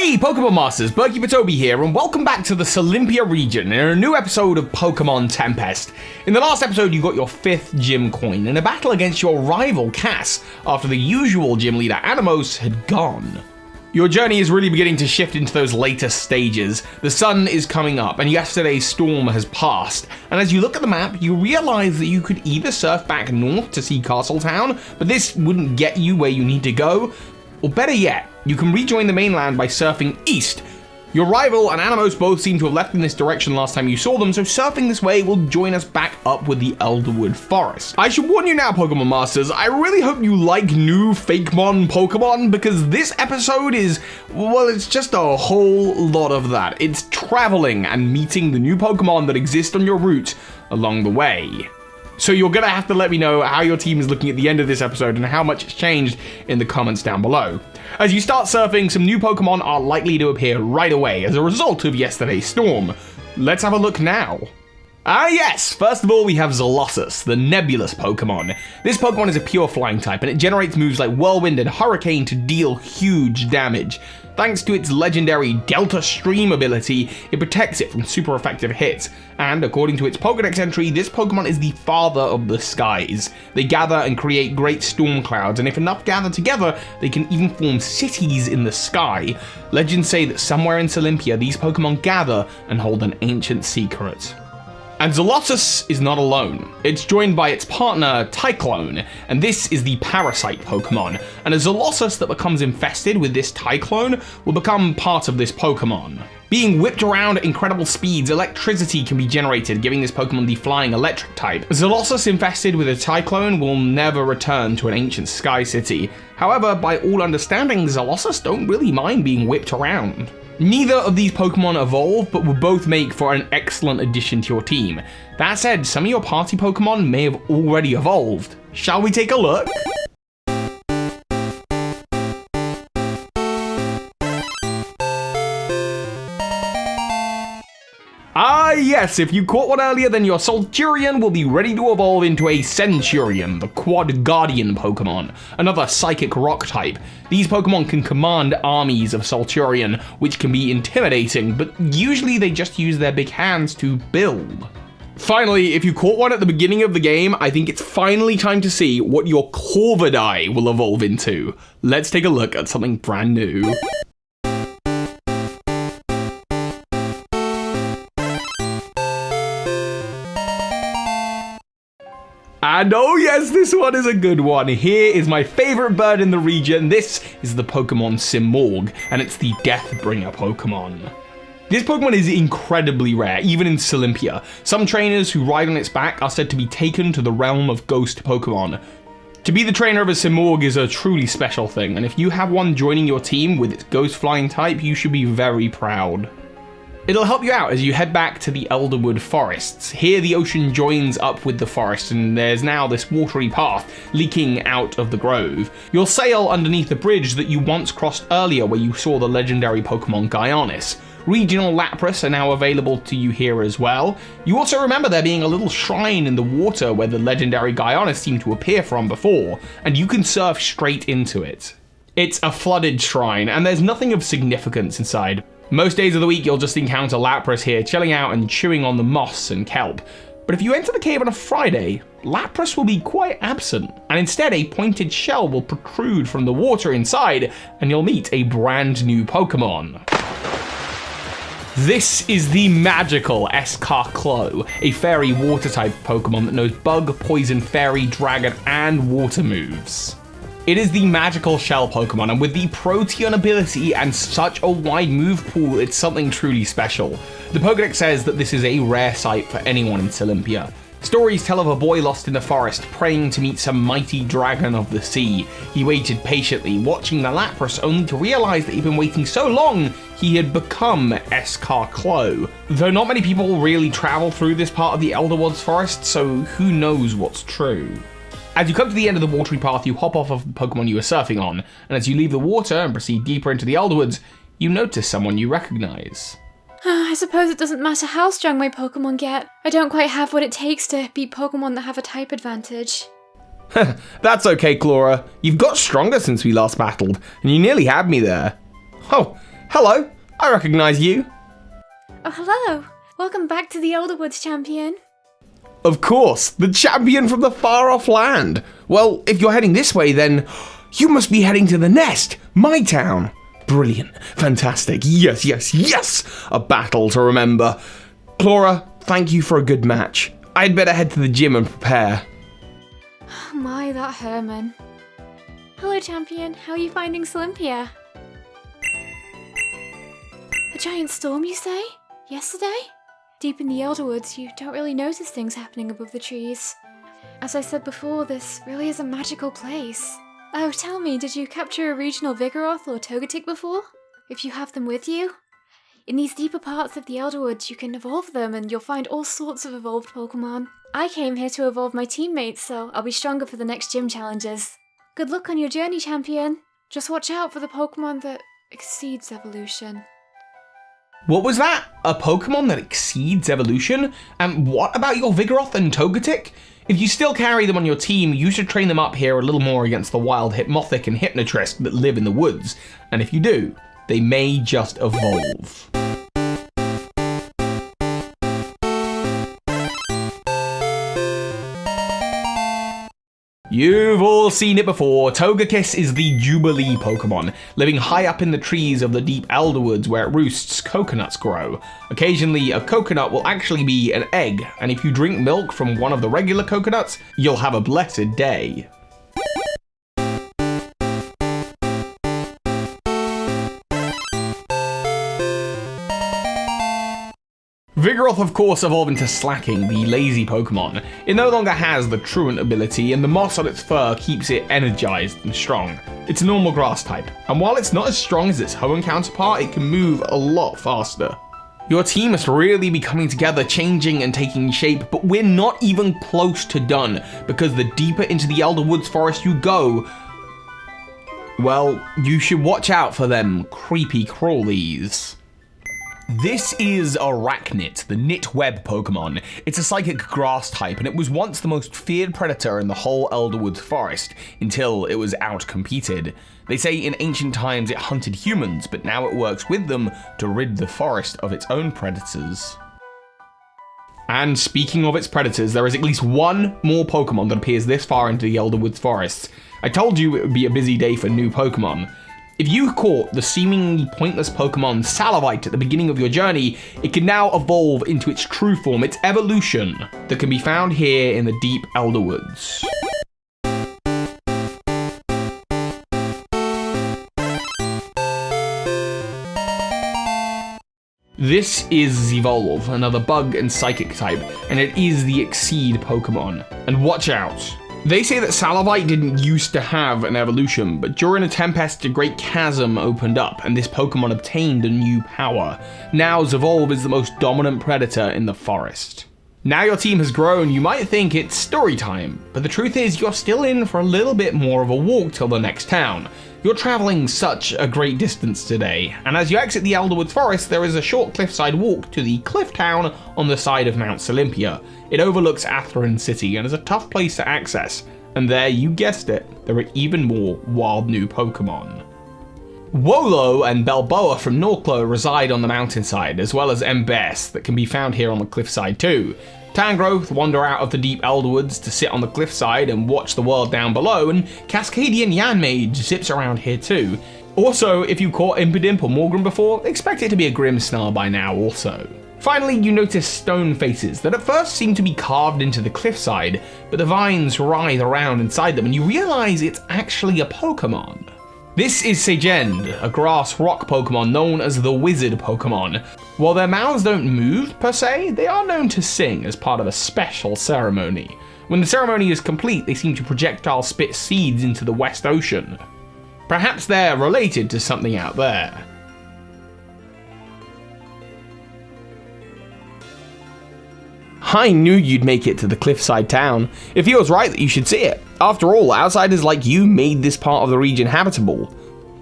Hey Pokemon Masters, Berkey here, and welcome back to the Olympia region in a new episode of Pokemon Tempest. In the last episode, you got your 5th gym coin in a battle against your rival Cass after the usual gym leader Animos had gone. Your journey is really beginning to shift into those later stages. The sun is coming up and yesterday's storm has passed, and as you look at the map, you realize that you could either surf back north to see Castle Town, but this wouldn't get you where you need to go, or better yet, you can rejoin the mainland by surfing east. Your rival and Animos both seem to have left in this direction last time you saw them, so surfing this way will join us back up with the Elderwood Forest. I should warn you now, Pokemon Masters, I really hope you like new Fakemon Pokemon, because this episode is, well, it's just a whole lot of that. It's traveling and meeting the new Pokemon that exist on your route along the way. So you're gonna have to let me know how your team is looking at the end of this episode and how much it's changed in the comments down below. As you start surfing, some new Pokemon are likely to appear right away as a result of yesterday's storm. Let's have a look now. Yes! First of all, we have Zolotus, the nebulous Pokemon. This Pokemon is a pure flying type, and it generates moves like Whirlwind and Hurricane to deal huge damage. Thanks to its legendary Delta Stream ability, it protects it from super effective hits, and according to its Pokedex entry, this Pokemon is the father of the skies. They gather and create great storm clouds, and if enough gather together, they can even form cities in the sky. Legends say that somewhere in Olympia, these Pokemon gather and hold an ancient secret. And Zolotus is not alone. It's joined by its partner, Tyclone, and this is the Parasite Pokemon. And a Zolotus that becomes infested with this Tyclone will become part of this Pokemon. Being whipped around at incredible speeds, electricity can be generated, giving this Pokemon the flying electric type. Zolotus infested with a Tyclone will never return to an ancient sky city. However, by all understanding, Zolotus don't really mind being whipped around. Neither of these Pokemon evolve, but will both make for an excellent addition to your team. That said, some of your party Pokemon may have already evolved. Shall we take a look? Yes, if you caught one earlier, then your Centurion will be ready to evolve into a Centurion, the Quad Guardian Pokemon, another Psychic Rock type. These Pokemon can command armies of Centurion, which can be intimidating, but usually they just use their big hands to build. Finally, if you caught one at the beginning of the game, I think it's finally time to see what your Corviknight will evolve into. Let's take a look at something brand new. And oh yes, this one is a good one. Here is my favorite bird in the region. This is the Pokemon Simorg, and it's the Deathbringer Pokemon. This Pokemon is incredibly rare, even in Olympia. Some trainers who ride on its back are said to be taken to the realm of ghost Pokemon. To be the trainer of a Simorg is a truly special thing, and if you have one joining your team with its ghost flying type, you should be very proud. It'll help you out as you head back to the Elderwood Forests. Here the ocean joins up with the forest and there's now this watery path leaking out of the grove. You'll sail underneath the bridge that you once crossed earlier where you saw the legendary Pokemon Gionis. Regional Lapras are now available to you here as well. You also remember there being a little shrine in the water where the legendary Gionis seemed to appear from before, and you can surf straight into it. It's a flooded shrine and there's nothing of significance inside. Most days of the week, you'll just encounter Lapras here, chilling out and chewing on the moss and kelp. But if you enter the cave on a Friday, Lapras will be quite absent, and instead a pointed shell will protrude from the water inside, and you'll meet a brand new Pokemon. This is the magical Escarclo, a fairy water-type Pokemon that knows bug, poison, fairy, dragon, and water moves. It is the magical shell Pokemon, and with the Protean ability and such a wide move pool, it's something truly special. The Pokedex says that this is a rare sight for anyone in Olympia. Stories tell of a boy lost in the forest, praying to meet some mighty dragon of the sea. He waited patiently, watching the Lapras, only to realize that he'd been waiting so long, he had become Escarclo. Though not many people really travel through this part of the Elderwood's forest, so who knows what's true. As you come to the end of the watery path, you hop off of the Pokemon you were surfing on, and as you leave the water and proceed deeper into the Elderwoods, you notice someone you recognize. I suppose it doesn't matter how strong my Pokemon get. I don't quite have what it takes to beat Pokemon that have a type advantage. That's okay, Clara. You've got stronger since we last battled, and you nearly had me there. Oh, Hello, I recognize you. Oh, hello. Welcome back to the Elderwoods, champion. Of course, the champion from the far-off land. Well, if you're heading this way, then you must be heading to the nest, my town. Brilliant, fantastic, yes, yes, yes! A battle to remember. Clara, thank you for a good match. I'd better head to the gym and prepare. Oh my, that Herman. Hello, champion. How are you finding Olympia? A giant storm, you say? Yesterday? Deep in the Elderwoods, you don't really notice things happening above the trees. As I said before, this really is a magical place. Oh, tell me, did you capture a regional Vigoroth or Togekiss before? If you have them with you? In these deeper parts of the Elderwoods, you can evolve them and you'll find all sorts of evolved Pokemon. I came here to evolve my teammates, so I'll be stronger for the next gym challenges. Good luck on your journey, champion. Just watch out for the Pokemon that exceeds evolution. What was that? A Pokemon that exceeds evolution? And what about your Vigoroth and Togekiss? If you still carry them on your team, you should train them up here a little more against the wild Hypnotic and Hypnotrist that live in the woods. And if you do, they may just evolve. You've all seen it before, Togekiss is the Jubilee Pokemon, living high up in the trees of the deep Elderwoods where it roosts coconuts grow. Occasionally, a coconut will actually be an egg, and if you drink milk from one of the regular coconuts, you'll have a blessed day. Vigoroth, of course, evolved into Slacking, the lazy Pokemon. It no longer has the Truant ability, and the moss on its fur keeps it energized and strong. It's a normal grass type, and while it's not as strong as its Hoenn counterpart, it can move a lot faster. Your team must really be coming together, changing and taking shape, but we're not even close to done, because the deeper into the Elderwoods forest you go, well, you should watch out for them creepy crawlies. This is a Racknet, the Knitweb Pokemon. It's a psychic grass type, and it was once the most feared predator in the whole Elderwoods forest, until it was outcompeted. They say in ancient times it hunted humans, but now it works with them to rid the forest of its own predators. And speaking of its predators, there is at least one more Pokemon that appears this far into the Elderwoods forests. I told you it would be a busy day for new Pokemon. If you caught the seemingly pointless Pokemon Salavite at the beginning of your journey, it can now evolve into its true form, its evolution, that can be found here in the deep Elderwoods. This is Evolve, another bug and psychic type, and it is the Exceed Pokemon. And watch out! They say that Salavite didn't used to have an evolution, but during a Tempest, a great chasm opened up, and this Pokemon obtained a new power. Now Evolve is the most dominant predator in the forest. Now your team has grown, you might think it's story time, but the truth is you're still in for a little bit more of a walk till the next town. You're traveling such a great distance today, and as you exit the Elderwoods forest, there is a short cliffside walk to the Cliff Town on the side of Mount Olympia. It overlooks Atherin City and is a tough place to access, and there, you guessed it, there are even more wild new Pokemon. Wolo and Balboa from Norclo reside on the mountainside, as well as Mbess that can be found here on the cliffside too. Tangrowth wander out of the deep Elderwoods to sit on the cliffside and watch the world down below, and Cascadian Yanmage zips around here too. Also, if you caught Impidimp or Morgan before, expect it to be a Grimmsnarl by now also. Finally, you notice stone faces that at first seem to be carved into the cliffside, but the vines writhe around inside them and you realize it's actually a Pokemon. This is Sagend, a grass rock Pokemon known as the Wizard Pokemon. While their mouths don't move per se, they are known to sing as part of a special ceremony. When the ceremony is complete, they seem to projectile spit seeds into the West Ocean. Perhaps they're related to something out there. I knew you'd make it to the Cliffside Town. It feels right that you should see it. After all, outsiders like you made this part of the region habitable.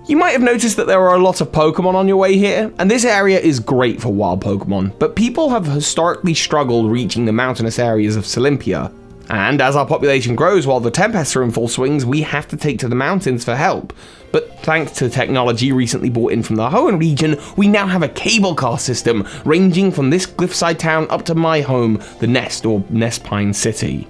You might have noticed that there are a lot of Pokemon on your way here, and this area is great for wild Pokemon, but people have historically struggled reaching the mountainous areas of Olympia. And as our population grows while the Tempests are in full swings, we have to take to the mountains for help. But thanks to technology recently brought in from the Hoenn region, we now have a cable car system ranging from this Cliffside Town up to my home, the Nest or Nestpine City.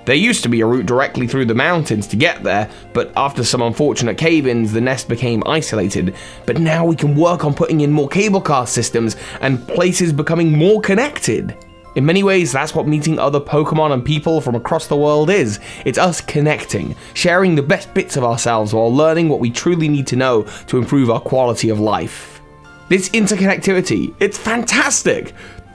There used to be a route directly through the mountains to get there, but after some unfortunate cave-ins, the Nest became isolated. But now we can work on putting in more cable car systems and places becoming more connected. In many ways, that's what meeting other Pokemon and people from across the world is. It's us connecting, sharing the best bits of ourselves while learning what we truly need to know to improve our quality of life. This interconnectivity, it's fantastic!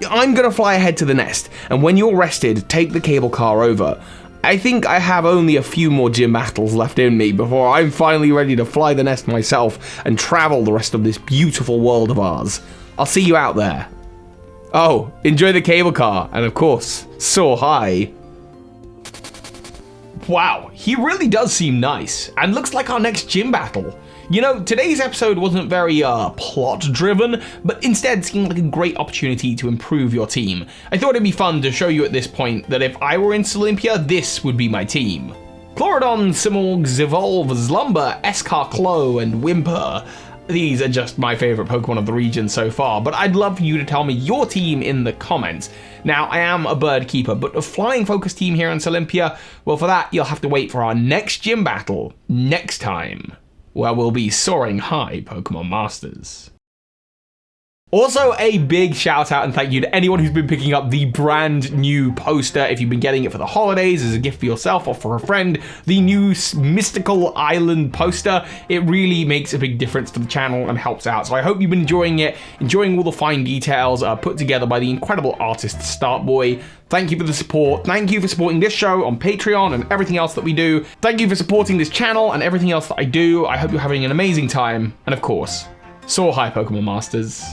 I'm gonna fly ahead to the Nest, and when you're rested, take the cable car over. I think I have only a few more gym battles left in me before I'm finally ready to fly the Nest myself and travel the rest of this beautiful world of ours. I'll see you out there. Oh, enjoy the cable car, and of course, soar high. Wow, he really does seem nice, and looks like our next gym battle. You know, today's episode wasn't very plot-driven, but instead seemed like a great opportunity to improve your team. I thought it'd be fun to show you at this point that if I were in Solympia, this would be my team. Chlorodon, Simorg, Zivolve, Slumber, Escarclo, and Whimper. These are just my favourite Pokemon of the region so far, but I'd love for you to tell me your team in the comments. Now, I am a bird keeper, but a flying focus team here in Solympia, well, for that, you'll have to wait for our next gym battle next time, where we'll be soaring high, Pokemon Masters. Also, a big shout out and thank you to anyone who's been picking up the brand new poster. If you've been getting it for the holidays as a gift for yourself or for a friend, the new Mystical Island poster, it really makes a big difference to the channel and helps out. So I hope you've been enjoying it, enjoying all the fine details put together by the incredible artist Startboy. Thank you for the support. Thank you for supporting this show on Patreon and everything else that we do. Thank you for supporting this channel and everything else that I do. I hope you're having an amazing time. And of course, soar high, Pokemon Masters.